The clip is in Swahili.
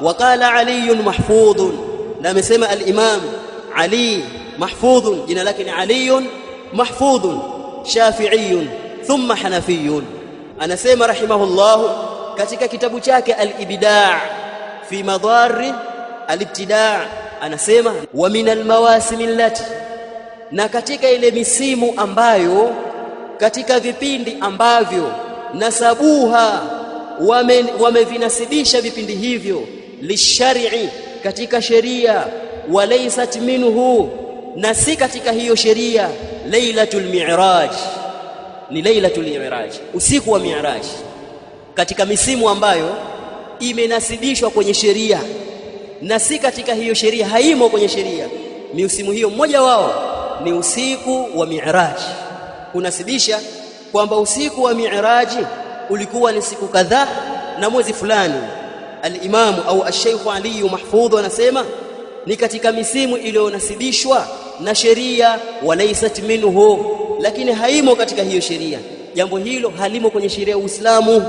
Waqala Ali mahfudh, na amesema al-Imam Ali mahfudh, jina lake ni Ali mahfudh, Shafi'i thumma Hanafi. Anasema rahimahullah katika kitabu chake al-Ibda' fi madari al-ibtida', anasema wa min al-mawasim allati, na katika ile misimu ambayo, katika vipindi ambavyo nasabuha wamevinasibisha vipindi hivyo lishari'i, katika sheria, walaysat minhu, na si katika hiyo sheria, lailatul mi'raj, ni lailatul mi'raj, usiku wa mi'raj. Katika misimu ambayo imenasibishwa kwenye sheria na si katika hiyo sheria, haimo kwenye sheria, misimu hiyo mmoja wao ni usiku wa mi'raj. Kunasibisha kwamba usiku wa mi'raj ulikuwa ni siku kadhaa na mwezi fulani. Al-Imam au al-Sheikh Ali mahfudh anasema ni katika misimu iliyonasibishwa na sheria, walaysat minhu, lakini haimo katika hiyo sheria. Jambo hilo halimo kwenye sheria ya Uislamu.